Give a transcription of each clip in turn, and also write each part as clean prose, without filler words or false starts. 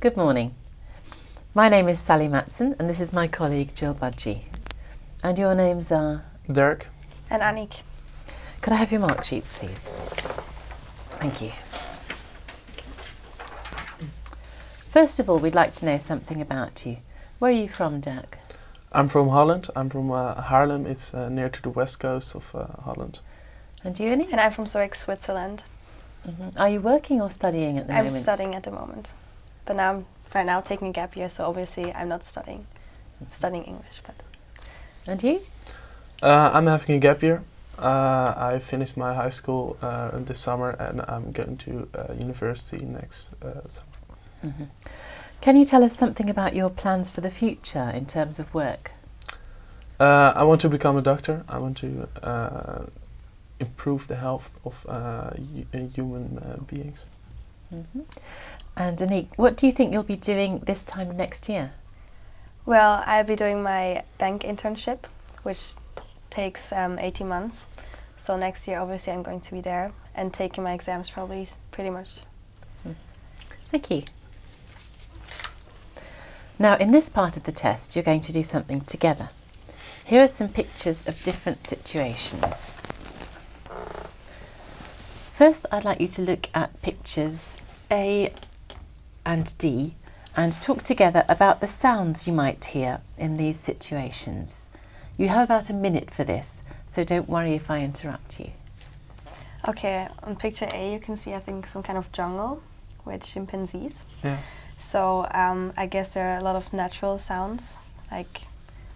Good morning. My name is Sally Matson and this is my colleague Jill Budgie. And your names are? Derk. And Annick. Could I have your mark sheets, please? Thank you. First of all, we'd like to know something about you. Where are you from, Derk? I'm from Holland. I'm from Haarlem. It's near to the west coast of Holland. And you, Annick? And I'm from Zurich, Switzerland. Are you working or studying at the moment? I'm studying at the moment. But now I'm right now taking a gap year, so obviously I'm not studying. I'm studying English. But. And you? I'm having a gap year. I finished my high school this summer and I'm going to university next summer. Can you tell us something about your plans for the future in terms of work? I want to become a doctor. I want to improve the health of human beings. And Annick, what do you think you'll be doing this time next year? Well, I'll be doing my bank internship, which takes 18 months. So next year, obviously, I'm going to be there and taking my exams probably pretty much. Thank you. Now, in this part of the test, you're going to do something together. Here are some pictures of different situations. First, I'd like you to look at pictures A and D and talk together about the sounds you might hear in these situations. You have about a minute for this, so don't worry if I interrupt you. Okay, on picture A you can see, I think, some kind of jungle with chimpanzees. Yes. So I guess there are a lot of natural sounds, like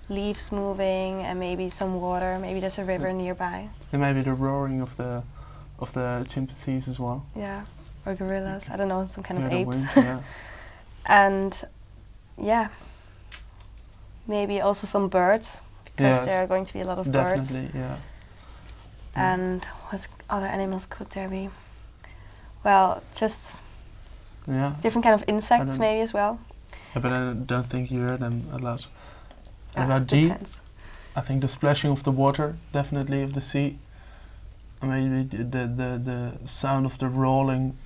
leaves moving and maybe some water, maybe there's a river nearby. And maybe the roaring of the chimpanzees as well. Yeah, or gorillas, I don't know, some kind of apes. Wind, yeah. And yeah, maybe also some birds, because there are going to be a lot of birds. Definitely, yeah. And what other animals could there be? Well, just different kind of insects maybe as well. Yeah, but I don't think you hear them a lot. And about depends. D, I think the splashing of the water, definitely, of the sea. And maybe the sound of the rolling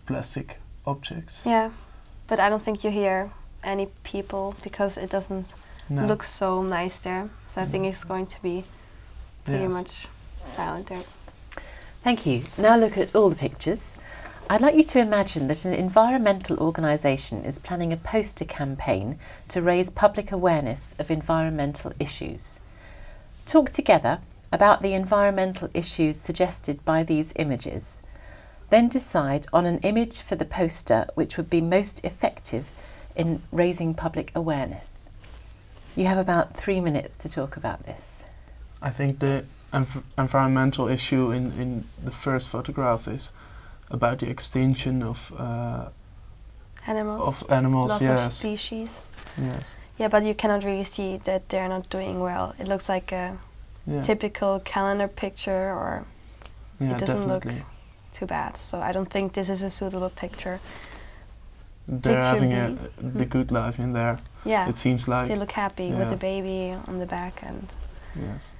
plastic objects. Yeah, but I don't think you hear any people because it doesn't look so nice there. So I think it's going to be pretty much silent there. Thank you. Now look at all the pictures. I'd like you to imagine that an environmental organisation is planning a poster campaign to raise public awareness of environmental issues. Talk together about the environmental issues suggested by these images. Then decide on an image for the poster which would be most effective in raising public awareness. You have about 3 minutes to talk about this. I think the environmental issue in the first photograph is about the extinction of animals. Lots of species. Yes. Yeah, but you cannot really see that they're not doing well. It looks like a typical calendar picture, or it doesn't look too bad. So I don't think this is a suitable picture. They're having the good life in there. Yeah, it seems like. They look happy with the baby on the back. And yes.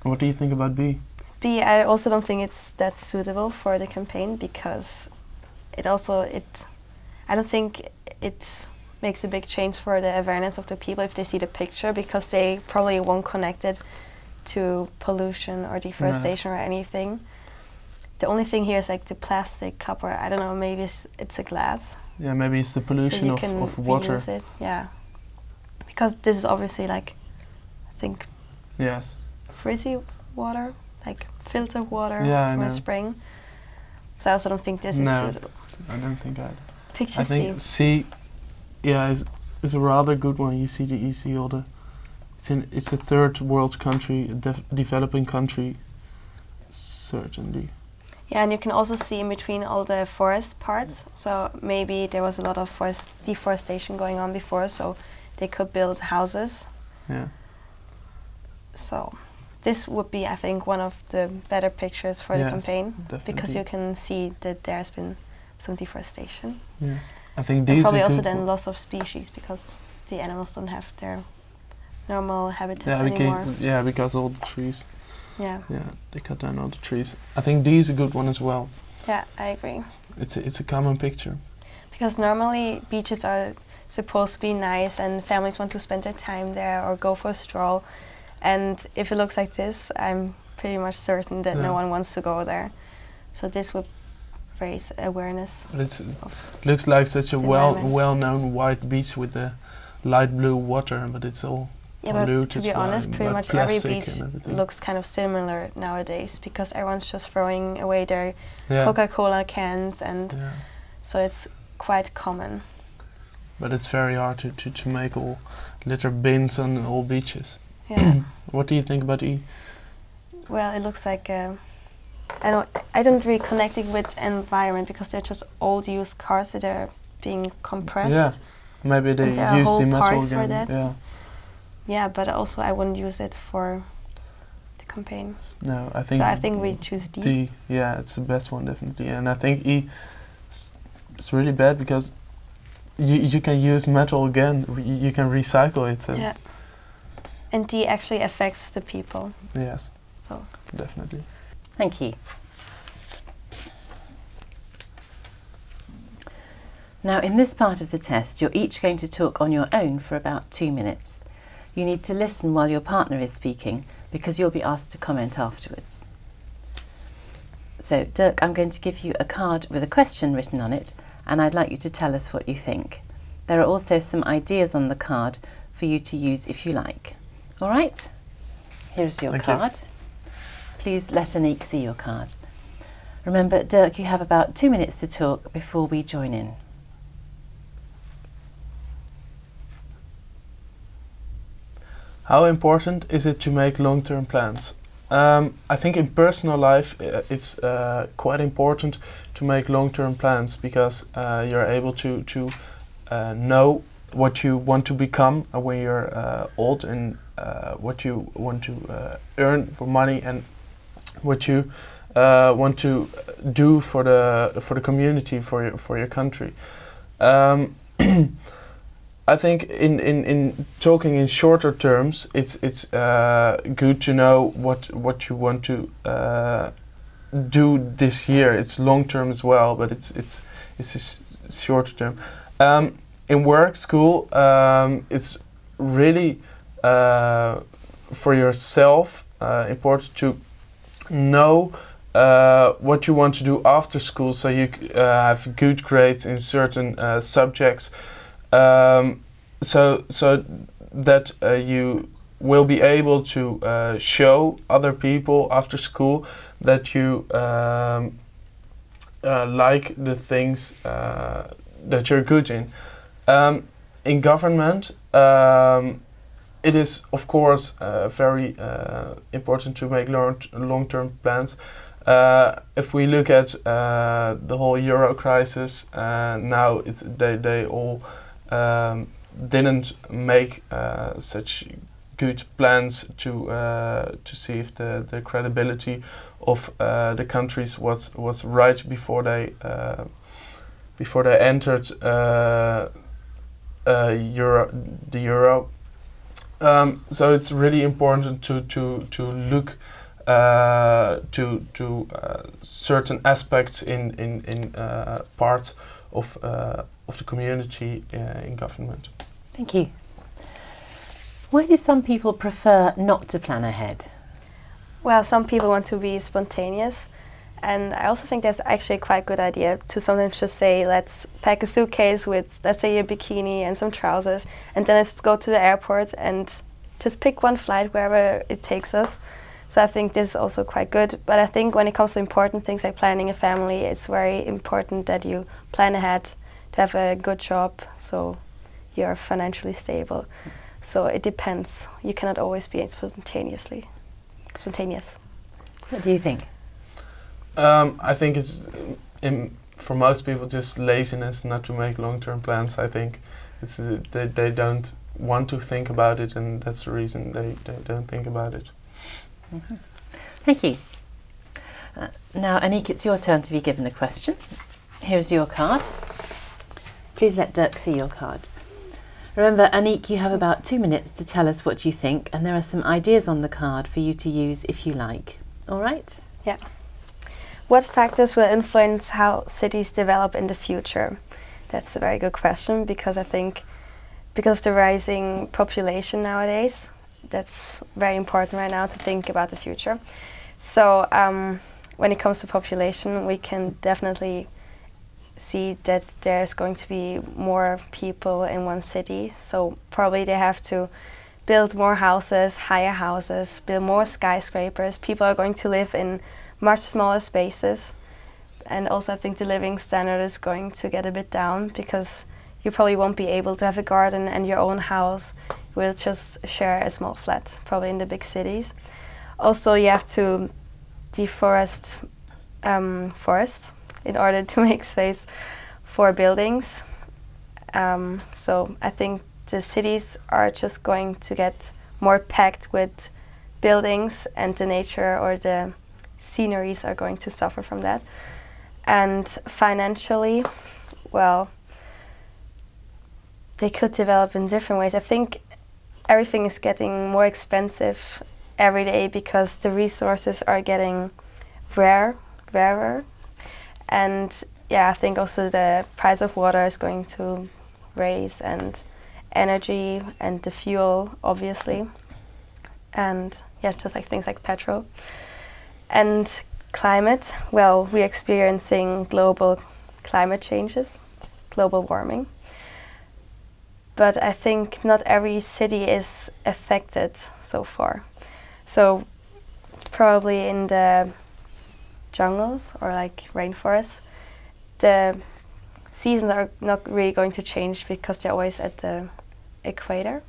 And what do you think about B? B, I also don't think it's that suitable for the campaign because I don't think it makes a big change for the awareness of the people if they see the picture, because they probably won't connect it to pollution or deforestation or anything. The only thing here is like the plastic cup, or I don't know, maybe it's a glass. Yeah, maybe it's the pollution of water. Reuse it. Yeah, because this is obviously like, I think, frizzy water, like filtered water from a spring. So I also don't think this is suitable. I don't think either. Picture I think C, is a rather good one. You see all the. It's a third world country, a developing country, certainly. Yeah, and you can also see in between all the forest parts. So maybe there was a lot of deforestation going on before, so they could build houses. Yeah. So this would be, I think, one of the better pictures for the campaign, because you can see that there's been some deforestation. Yes, I think these probably also then loss of species, because the animals don't have their normal habitats anymore. Because all the trees. Yeah, they cut down all the trees. I think D is a good one as well. Yeah, I agree. It's a common picture. Because normally beaches are supposed to be nice and families want to spend their time there or go for a stroll. And if it looks like this, I'm pretty much certain that no one wants to go there. So this would raise awareness. It looks like such a well-known white beach with the light blue water, but it's all polluted. But to be honest, pretty much every beach looks kind of similar nowadays because everyone's just throwing away their Coca-Cola cans, and so it's quite common. But it's very hard to make all litter bins on all beaches. Yeah. What do you think about E? Well, it looks like I don't really connect it with environment because they're just old used cars that are being compressed. Yeah, maybe they use the metal again. Yeah. Yeah, but also I wouldn't use it for the campaign. No, I think. So I think we choose D. D, yeah, it's the best one definitely, and I think E. It's really bad because you can use metal again. You can recycle it. Yeah. And D actually affects the people. Yes. So definitely. Thank you. Now in this part of the test, you're each going to talk on your own for about 2 minutes. You need to listen while your partner is speaking because you'll be asked to comment afterwards. So Derk, I'm going to give you a card with a question written on it, and I'd like you to tell us what you think. There are also some ideas on the card for you to use if you like. All right? Here's your card. Please let Annick see your card. Remember, Derk, you have about 2 minutes to talk before we join in. How important is it to make long-term plans? I think in personal life it's quite important to make long-term plans because you're able to know what you want to become when you're old, and what you want to earn for money, and what you want to do for the community, for your country. I think in talking in shorter terms, it's good to know what you want to do this year. It's long term as well, but it's shorter term. In work, school, it's really for yourself important to know what you want to do after school, so you have good grades in certain subjects. So that you will be able to show other people after school that you like the things that you're good in. In government, it is of course very important to make long-term plans. If we look at the whole Euro crisis, now they all didn't make such good plans to see if the credibility of the countries was right before they entered the euro. So it's really important to look to certain aspects in parts of the community in government. Thank you. Why do some people prefer not to plan ahead? Well, some people want to be spontaneous, and I also think that's actually a quite good idea to sometimes just say, let's pack a suitcase with, let's say, a bikini and some trousers, and then let's go to the airport and just pick one flight wherever it takes us. So I think this is also quite good. But I think when it comes to important things like planning a family, it's very important that you plan ahead to have a good job, so you're financially stable. So it depends. You cannot always be spontaneous. What do you think? I think it's for most people just laziness not to make long-term plans. I think it's they don't want to think about it, and that's the reason they don't think about it. Mm-hmm. Thank you. Now, Annick, it's your turn to be given a question. Here's your card. Please let Derk see your card. Remember, Annick, you have about 2 minutes to tell us what you think, and there are some ideas on the card for you to use if you like. All right? Yeah. What factors will influence how cities develop in the future? That's a very good question, because I think because of the rising population nowadays, that's very important right now to think about the future. So when it comes to population, we can definitely see that there's going to be more people in one city. So probably they have to build more houses, higher houses, build more skyscrapers. People are going to live in much smaller spaces. And also I think the living standard is going to get a bit down, because you probably won't be able to have a garden and your own house. You will just share a small flat, probably in the big cities. Also, you have to deforest forests in order to make space for buildings. So I think the cities are just going to get more packed with buildings, and the nature or the sceneries are going to suffer from that. And financially, well, they could develop in different ways. I think everything is getting more expensive every day because the resources are getting rarer. And yeah, I think also the price of water is going to raise, and energy and the fuel, obviously. And yeah, just like things like petrol. And climate, well, we're experiencing global climate changes, global warming. But I think not every city is affected so far. So probably in the jungles or like rainforests, the seasons are not really going to change because they're always at the equator.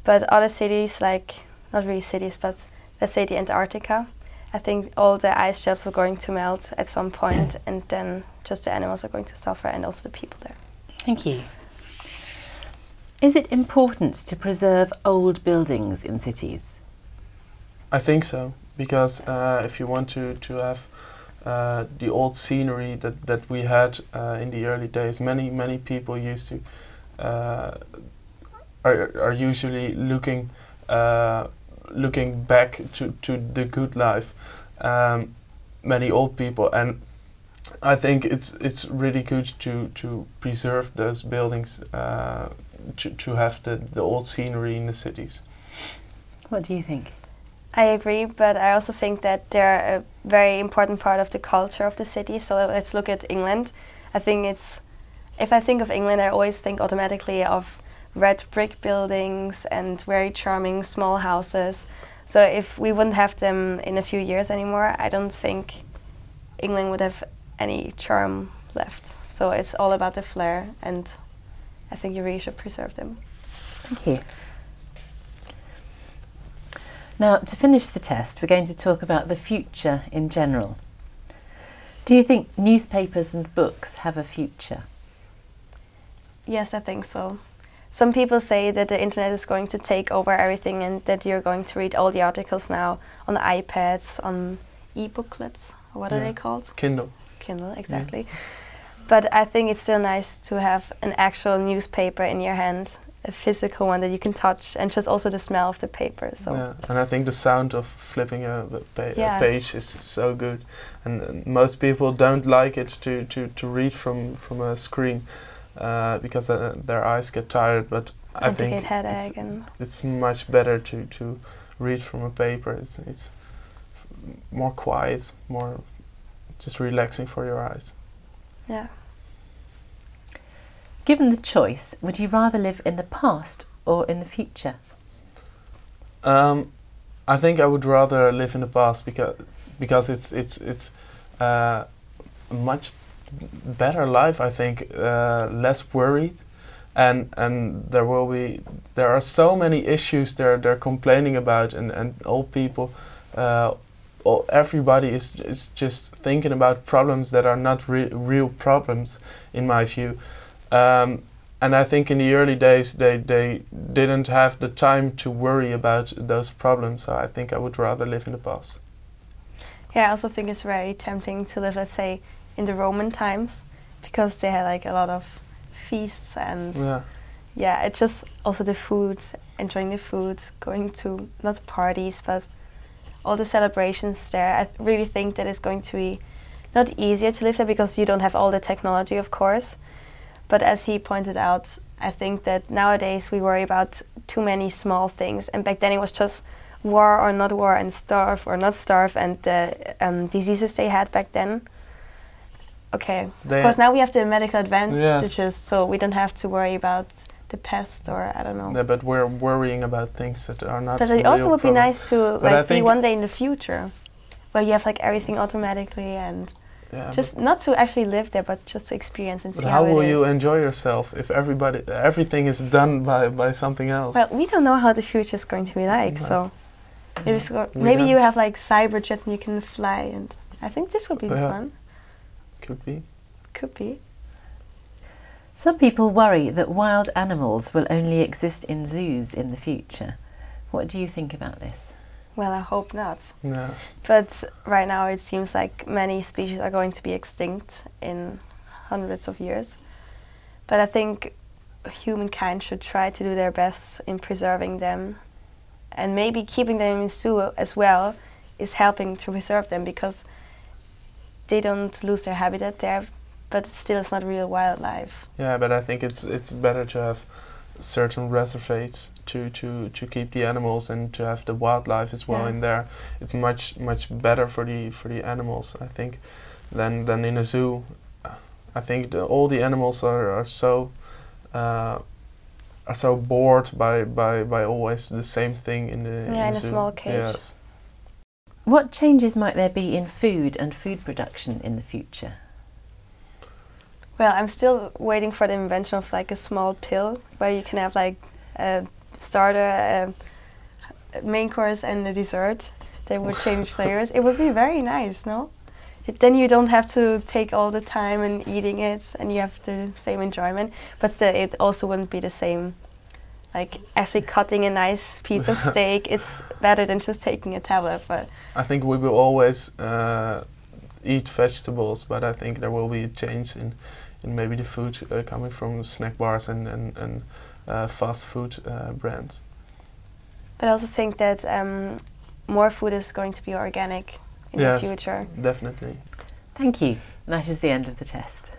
But other cities, like, not really cities, but let's say the Antarctica, I think all the ice shelves are going to melt at some point, and then just the animals are going to suffer, and also the people there. Thank you. Is it important to preserve old buildings in cities? I think so, because if you want to have the old scenery that we had in the early days, many people used to are usually looking back to the good life. Many old people, and I think it's really good to preserve those buildings, to have the old scenery in the cities. What do you think? I agree, but I also think that they're a very important part of the culture of the city. So let's look at England. I think if I think of England, I always think automatically of red brick buildings and very charming small houses. So if we wouldn't have them in a few years anymore, I don't think England would have any charm left. So it's all about the flair, and I think you really should preserve them. Thank you. Now, to finish the test, we're going to talk about the future in general. Do you think newspapers and books have a future? Yes, I think so. Some people say that the internet is going to take over everything, and that you're going to read all the articles now on iPads, on e-booklets, or what are they called? Kindle. Kindle, exactly. Yeah. But I think it's still nice to have an actual newspaper in your hand, a physical one that you can touch, and just also the smell of the paper. So. Yeah, and I think the sound of flipping a page is so good, and most people don't like it to read from a screen because their eyes get tired. But I think it's much better to read from a paper. It's more quiet, more just relaxing for your eyes. Yeah. Given the choice, would you rather live in the past or in the future? I think I would rather live in the past because it's a much better life. I think less worried, and there are so many issues they're complaining about, and old people. Everybody is just thinking about problems that are not real problems, in my view. And I think in the early days they didn't have the time to worry about those problems, so I think I would rather live in the past. Yeah, I also think it's very tempting to live, let's say, in the Roman times, because they had like a lot of feasts, and yeah, it's just also the food, enjoying the food, going to not parties but all the celebrations there. I really think that it's going to be not easier to live there because you don't have all the technology, of course, But as he pointed out, I think that nowadays we worry about too many small things, and back then it was just war or not war, and starve or not starve, and the diseases they had back then. Okay, of course now we have the medical advantages, so we don't have to worry about the pest or I don't know. Yeah, but we're worrying about things that are not. But it also would problems. be nice to like be one day in the future, where you have like everything automatically and just not to actually live there, but just to experience and see how it is. How will you enjoy yourself if everything is done by something else? Well, we don't know how the future is going to be like, so maybe you have like cyber jets and you can fly, and I think this would be fun. Could be. Could be. Some people worry that wild animals will only exist in zoos in the future. What do you think about this? Well, I hope not. No. But right now it seems like many species are going to be extinct in hundreds of years. But I think humankind should try to do their best in preserving them. And maybe keeping them in zoo as well is helping to preserve them, because they don't lose their habitat there, but still it's not real wildlife. Yeah, but I think it's better to have certain reservates to keep the animals and to have the wildlife as well in there. It's much better for the animals, I think, than in a zoo. I think all the animals are so bored by always the same thing in the in a zoo. small cage. Yes. What changes might there be in food and food production in the future? Well, I'm still waiting for the invention of like a small pill where you can have like a starter, a main course and a dessert. They would change flavors. It would be very nice, no? Then you don't have to take all the time in eating it, and you have the same enjoyment. But still, it also wouldn't be the same. Like actually cutting a nice piece of steak, it's better than just taking a tablet. But I think we will always eat vegetables, but I think there will be a change in maybe the food coming from snack bars and fast food brands. But I also think that more food is going to be organic in the future. Definitely. Thank you. That is the end of the test.